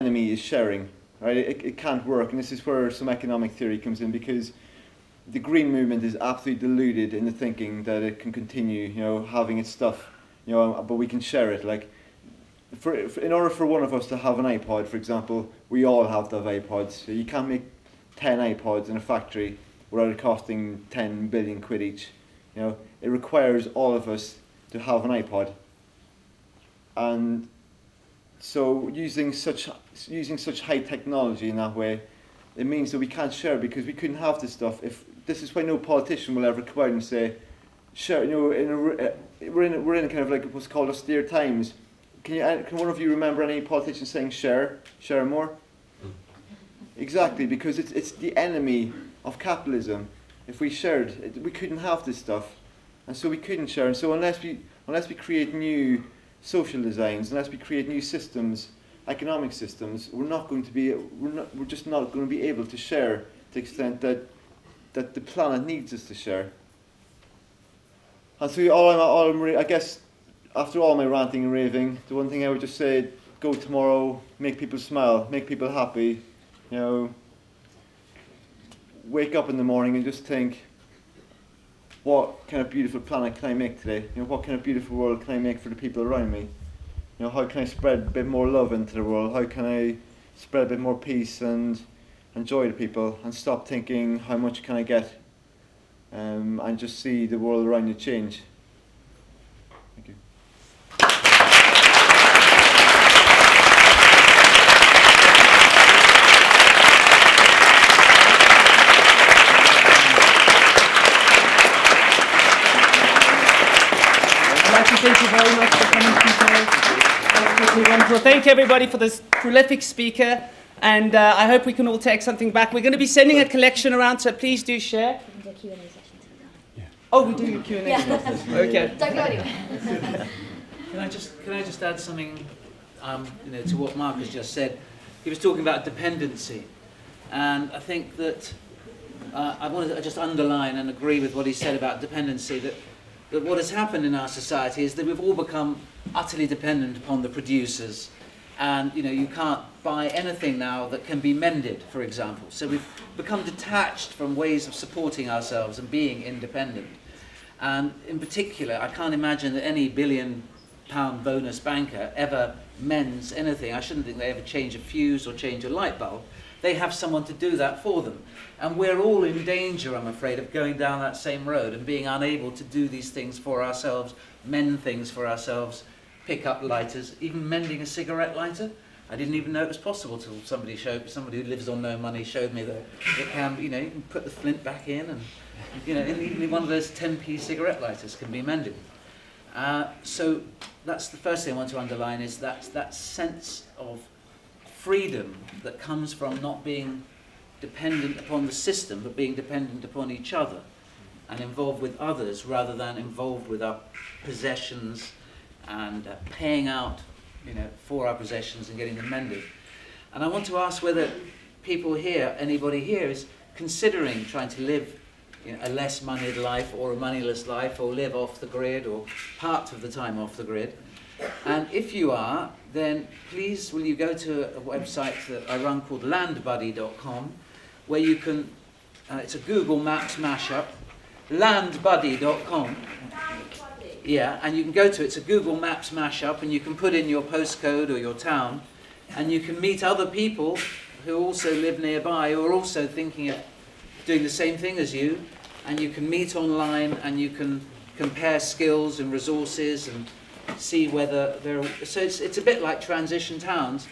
enemy is sharing, right? It can't work, and this is where some economic theory comes in, because the green movement is absolutely deluded in the thinking that it can continue, having its stuff, but we can share it. Like, in order for one of us to have an iPod, for example, we all have to have iPods. So you can't make 10 iPods in a factory without it costing 10 billion quid each. It requires all of us to have an iPod. And so using such high technology in that way, it means that we can't share, because we couldn't have this stuff. If this is why no politician will ever come out and say, share. We're in a kind of like what's called austere times. Can one of you remember any politician saying share more? Exactly, because it's the enemy of capitalism. If we shared, we couldn't have this stuff, and so we couldn't share. And so unless we create new social designs, unless we create new systems, economic systems, we're just not going to be able to share to the extent that the planet needs us to share. And so I guess after all my ranting and raving, the one thing I would just say: go tomorrow, make people smile, make people happy. Wake up in the morning and just think, what kind of beautiful planet can I make today? What kind of beautiful world can I make for the people around me? How can I spread a bit more love into the world? How can I spread a bit more peace and joy to people, and stop thinking how much can I get, and just see the world around you change. Thank you. Thank you very much for coming, Peter. Wonderful. Thank you, everybody, for this prolific speaker. And I hope we can all take something back. We're going to be sending a collection around, so please do share. We can do a Q&A session too. Yeah. Oh, we do a Q&A session. Okay. Don't go anywhere. Can I just add something to what Mark has just said? He was talking about dependency. And I think that I wanted to just underline and agree with what he said about dependency, that what has happened in our society is that we've all become utterly dependent upon the producers. And you can't buy anything now that can be mended, for example. So we've become detached from ways of supporting ourselves and being independent. And in particular, I can't imagine that any billion-pound bonus banker ever mends anything. I shouldn't think they ever change a fuse or change a light bulb. They have someone to do that for them. And we're all in danger, I'm afraid, of going down that same road and being unable to do these things for ourselves, mend things for ourselves, pick up lighters, even mending a cigarette lighter. I didn't even know it was possible till somebody who lives on no money showed me that it can, you can put the flint back in, and even one of those 10p cigarette lighters can be mended. So that's the first thing I want to underline, is that sense of freedom that comes from not being dependent upon the system, but being dependent upon each other and involved with others rather than involved with our possessions and paying out for our possessions and getting them mended. And I want to ask whether anybody here is considering trying to live a less moneyed life or a moneyless life, or live off the grid or part of the time off the grid. And if you are, then please will you go to a website that I run called landbuddy.com, where you can, it's a Google Maps mashup, landbuddy.com. Yeah, and you can go to it's a Google Maps mashup, and you can put in your postcode or your town, and you can meet other people who also live nearby, who are also thinking of doing the same thing as you, and you can meet online, and you can compare skills and resources and see whether so it's a bit like transition towns,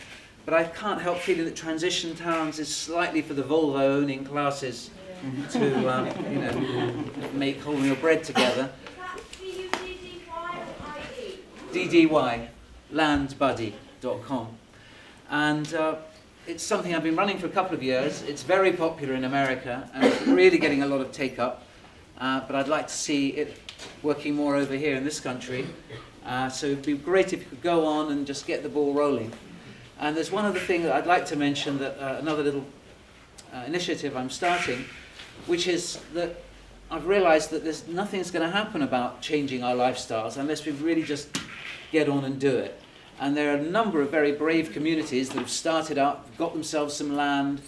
but I can't help feeling that transition towns is slightly for the Volvo owning classes to make holding your bread together. DDY, landbuddy.com. And it's something I've been running for a couple of years. It's very popular in America and it's really getting a lot of take-up. But I'd like to see it working more over here in this country. So it'd be great if you could go on and just get the ball rolling. And there's one other thing that I'd like to mention, that another little initiative I'm starting, which is that I've realized that nothing's going to happen about changing our lifestyles unless we really just get on and do it. And there are a number of very brave communities that have started up, got themselves some land,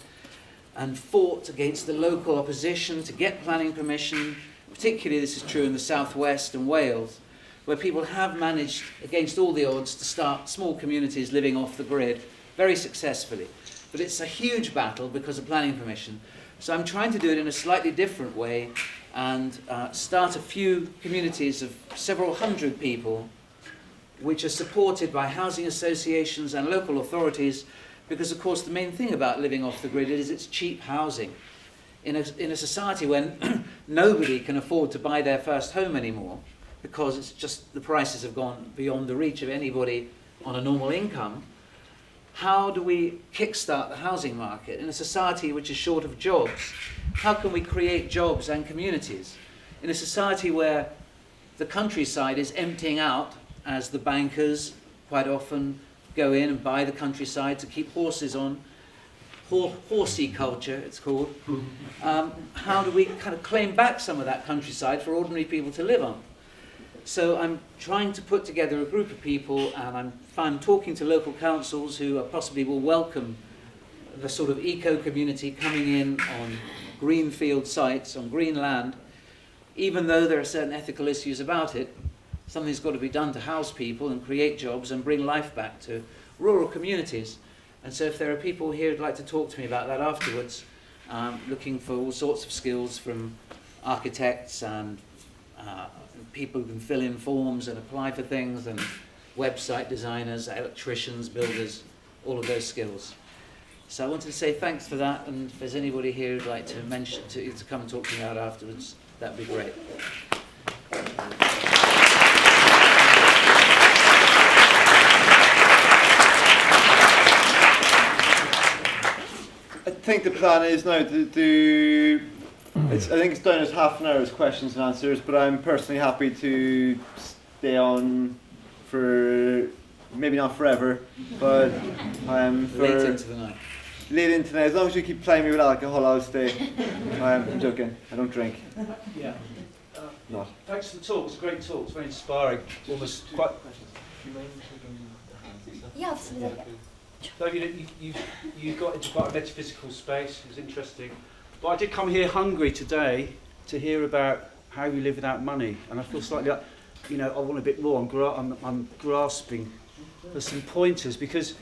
and fought against the local opposition to get planning permission. Particularly this is true in the southwest and Wales, where people have managed, against all the odds, to start small communities living off the grid very successfully. But it's a huge battle because of planning permission. So I'm trying to do it in a slightly different way and start a few communities of several hundred people which are supported by housing associations and local authorities, because of course the main thing about living off the grid is it's cheap housing. In a society when nobody can afford to buy their first home anymore, because it's just the prices have gone beyond the reach of anybody on a normal income, how do we kickstart the housing market? In a society which is short of jobs, how can we create jobs and communities? In a society where the countryside is emptying out as the bankers quite often go in and buy the countryside to keep horses on, horsey culture it's called, how do we kind of claim back some of that countryside for ordinary people to live on? So I'm trying to put together a group of people, and I'm talking to local councils who possibly will welcome the sort of eco-community coming in on greenfield sites, on green land. Even though there are certain ethical issues about it, something's got to be done to house people and create jobs and bring life back to rural communities. And so if there are people here who'd like to talk to me about that afterwards, looking for all sorts of skills from architects and people who can fill in forms and apply for things, and website designers, electricians, builders, all of those skills. So I wanted to say thanks for that, and if there's anybody here who'd like to mention to come and talk to me about afterwards, that'd be great. I think the plan is now to do. I think it's down as half an hour as questions and answers, but I'm personally happy to stay on for maybe not forever, but for Late into the night. Late into the night. As long as you keep playing me with alcohol, I'll stay. I'm joking. I don't drink. Yeah. Not. Thanks for the talk. It's a great talk. It's very inspiring. Almost quite. Yeah, absolutely. So you got into quite a metaphysical space. It was interesting. But I did come here hungry today to hear about how you live without money, and I feel slightly like, I want a bit more. I'm grasping for some pointers, because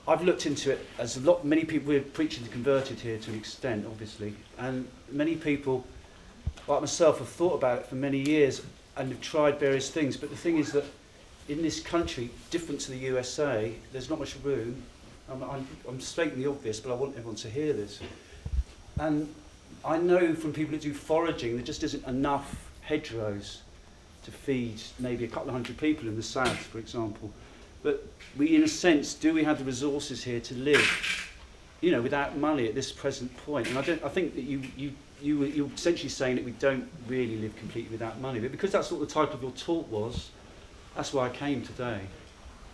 I've looked into it as many people. We're preaching to converted here to an extent, obviously, and many people, like myself, have thought about it for many years and have tried various things. But the thing is that in this country, different to the USA, there's not much room. I'm stating the obvious, but I want everyone to hear this. And I know from people that do foraging, there just isn't enough hedgerows to feed maybe a couple of hundred people in the south, for example. But we, in a sense, do we have the resources here to live, without money at this present point? And I think that you're essentially saying that we don't really live completely without money. But because that's what the title of your talk was, that's why I came today.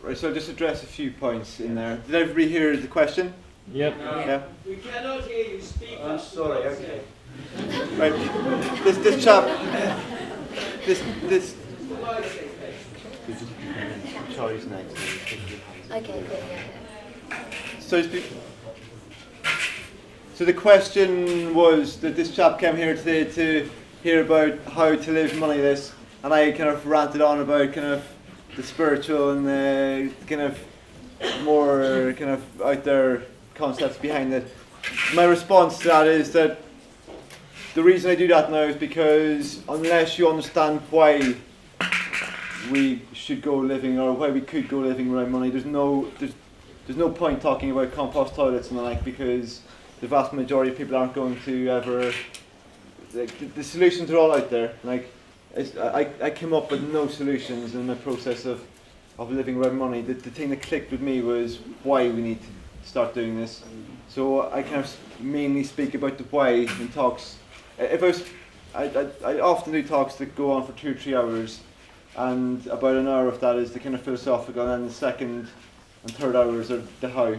Right, so I'll just address a few points in there. Did everybody hear the question? Yep. Yeah. We cannot hear you speak. I'm sorry, okay. Right. This chap. This. Charlie's next. Okay, good, yeah. So the question was that this chap came here today to hear about how to live moneyless, and I kind of ranted on about kind of the spiritual and the kind of more kind of out there concepts behind it. My response to that is that the reason I do that now is because unless you understand why we should go living, or why we could go living without money, there's no point talking about compost toilets and the like, because the vast majority of people aren't going to ever. The solutions are all out there. Like, I came up with no solutions in the process of living without money. The thing that clicked with me was why we need to start doing this. So I kind of mainly speak about the why in talks. I often do talks that go on for 2 or 3 hours, and about an hour of that is the kind of philosophical, and then the second and third hours are the how.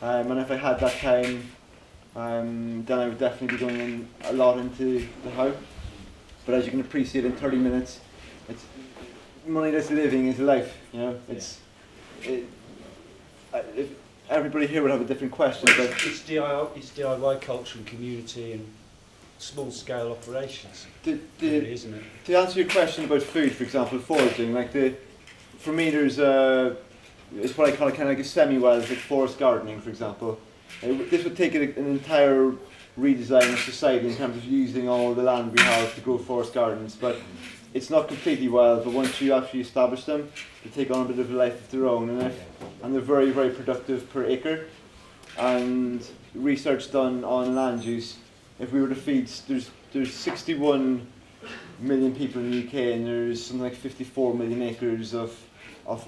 And if I had that time, then I would definitely be going in a lot into the how. But as you can appreciate, in 30 minutes, moneyless living is life. It's if everybody here would have a different question, but It's DIY culture and community and small scale operations, really, isn't it? to answer your question about food, for example, foraging, for me there's it's what I call kind of like a semi-wild, like forest gardening, for example. This would take an entire redesign of society in terms of using all the land we have to grow forest gardens, but it's not completely wild, but once you actually establish them, they take on a bit of a life of their own, and they're very, very productive per acre. And research done on land use, if we were to feed, there's 61 million people in the UK, and there's something like 54 million acres of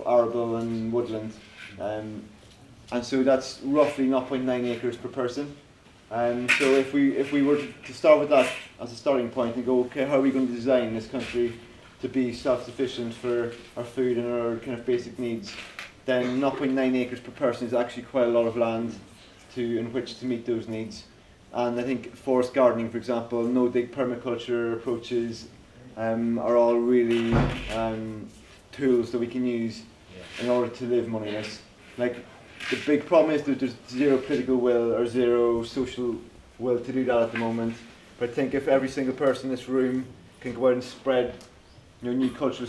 arable and woodland. And so that's roughly 0.9 acres per person. So if we were to start with that as a starting point and go, okay, how are we going to design this country to be self-sufficient for our food and our kind of basic needs, then 0.9 acres per person is actually quite a lot of land in which to meet those needs. And I think forest gardening, for example, no-dig permaculture approaches are all really tools that we can use in order to live moneyless. The big problem is that there's zero political will or zero social will to do that at the moment. But I think if every single person in this room can go out and spread new cultural